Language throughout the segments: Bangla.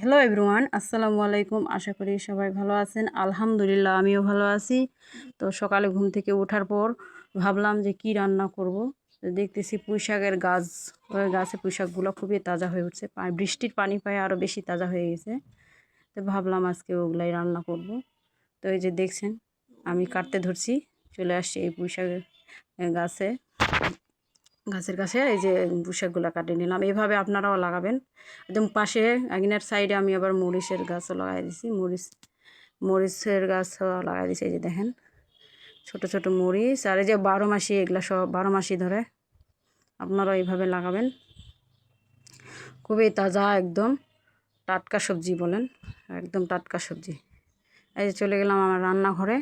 হ্যালো এভরিওয়ান, আসসালামু আলাইকুম। আশা করি সবাই ভালো আছেন। আলহামদুলিল্লাহ আমিও ভালো আছি। তো সকালে ঘুম থেকে ওঠার পর ভাবলাম যে কি রান্না করব। তো দেখতেছি পুঁইশাকের গাছ, ওই গাছে পুঁইশাকগুলো খুবই তাজা হয়ে উঠছে, বৃষ্টির পানি পায়ে আরও বেশি তাজা হয়ে গেছে। তো ভাবলাম আজকে ওগুলাই রান্না করব। তো এই যে দেখছেন আমি কাটতে ধরছি, চলে আসছি এই পুঁইশাকের গাছের কাছে। এই যে পুঁইশাকগুলো কাটিয়ে নিলাম। এইভাবে আপনারাও লাগাবেন। একদম পাশে আঙিনার সাইডে আমি আবার মরিচের গাছও লাগাই দিছি, মরিচের গাছও লাগাই দিছি। এই যে দেখেন ছোট ছোট মরিচ, আর এই যে 12 মাসি, এগুলা সব 12 মাসি ধরে। আপনারাও এইভাবে লাগাবেন। খুবই তাজা, একদম টাটকা সবজি বলেন, একদম টাটকা সবজি। এই যে চলে গেলাম আমার রান্নাঘরে।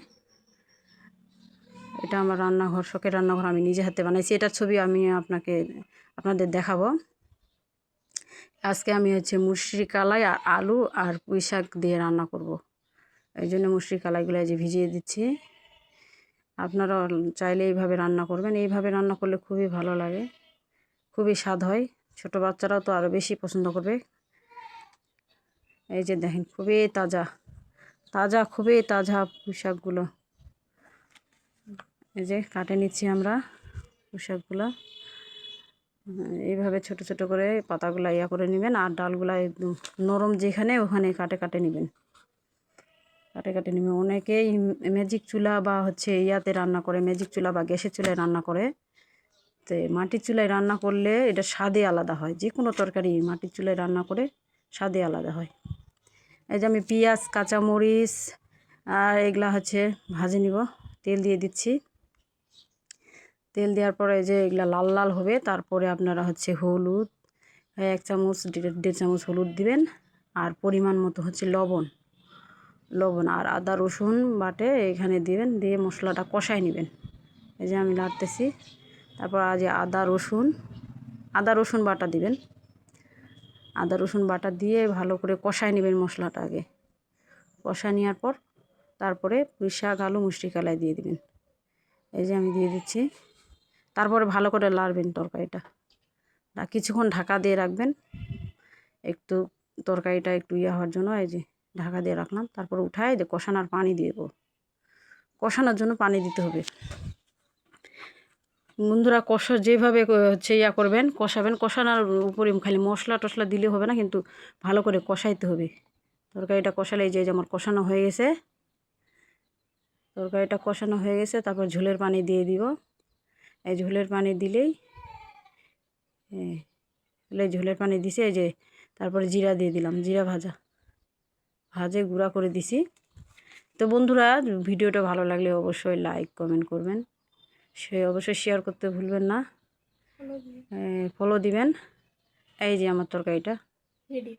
এটা আমার রান্নাঘর, শখের রান্নাঘর, আমি নিজে হাতে বানাইছি। এটার ছবি আমি আপনাদের দেখাবো। আজকে আমি মুসরি কালাই আর আলু আর পুঁই শাক দিয়ে রান্না করব। এই জন্য মুসরি কালাইগুলো যে ভিজিয়ে দিচ্ছি। আপনারা চাইলে এইভাবে রান্না করবেন। এইভাবে রান্না করলে খুবই ভালো লাগে, খুবই স্বাদ হয়। ছোট বাচ্চারাও তো আরও বেশি পছন্দ করবে। এই যে দেখেন খুবই তাজা তাজা, খুবই তাজা পুঁই শাকগুলো। এই যে কাটে নিচ্ছি আমরা পুঁই শাকগুলো। এইভাবে ছোট ছোট করে পাতাগুলা করে নেবেন, আর ডালগুলা একদম নরম যেখানে ওখানে কাটে নেবেন। অনেকেই ম্যাজিক চুলা বা ইয়াতে রান্না করে, ম্যাজিক চুলা বা গ্যাসের চুলায় রান্না করে। তো মাটির চুলায় রান্না করলে এটা স্বাদে আলাদা হয়। যে কোনো তরকারি মাটির চুলায় রান্না করে স্বাদে আলাদা হয়। এই যে আমি পেঁয়াজ, কাঁচামরিচ আর এগুলা ভাজে নিব। তেল দিয়ে দিচ্ছি। তেল দেওয়ার পরে যে এগুলা লাল লাল হবে, তারপরে আপনারা হলুদ 1 চামচ 1.5 চামচ হলুদ দিবেন, আর পরিমাণ মতো লবণ আর আদা রসুন বাটে এখানে দিবেন, দিয়ে মশলাটা কষাই নেবেন। এই যে আমি নাড়তেছি। তারপর আদা রসুন বাটা দিবেন। আদা রসুন বাটা দিয়ে ভালো করে কষাই নেবেন মশলাটা। আগে কষা নেওয়ার পর তারপরে পুঁই শাক, আলু, মুসরি কালাই দিয়ে দিবেন। এই যে আমি দিয়ে দিচ্ছি। তারপরে ভালো করে লাড়বেন তরকারিটা, কিছুক্ষণ ঢাকা দিয়ে রাখবেন একটু, তরকারিটা একটু হওয়ার জন্য। এই যে ঢাকা দিয়ে রাখলাম। তারপর উঠাই যে কষানোর পানি দিয়ে দেবো। কষানোর জন্য পানি দিতে হবে। বন্ধুরা যেভাবে করবেন, কষাবেন। কষানোর উপরে খালি মশলা টশলা দিলে হবে না, কিন্তু ভালো করে কষাইতে হবে। তরকারিটা কষালে এই যে আমার কষানো হয়ে গেছে। তরকারিটা কষানো হয়ে গেছে। তারপর ঝোলের পানি দিয়ে দিব। এই ঝোলের পানি দিলেই ঝোলের পানি দিছি। এই যে তারপরে জিরা দিয়ে দিলাম, জিরা ভাজে গুঁড়া করে দিছি। তো বন্ধুরা ভিডিওটা ভালো লাগলে অবশ্যই লাইক কমেন্ট করবেন, অবশ্যই শেয়ার করতে ভুলবেন না, ফলো দিবেন। এই যে আমার তরকারিটা রেডি।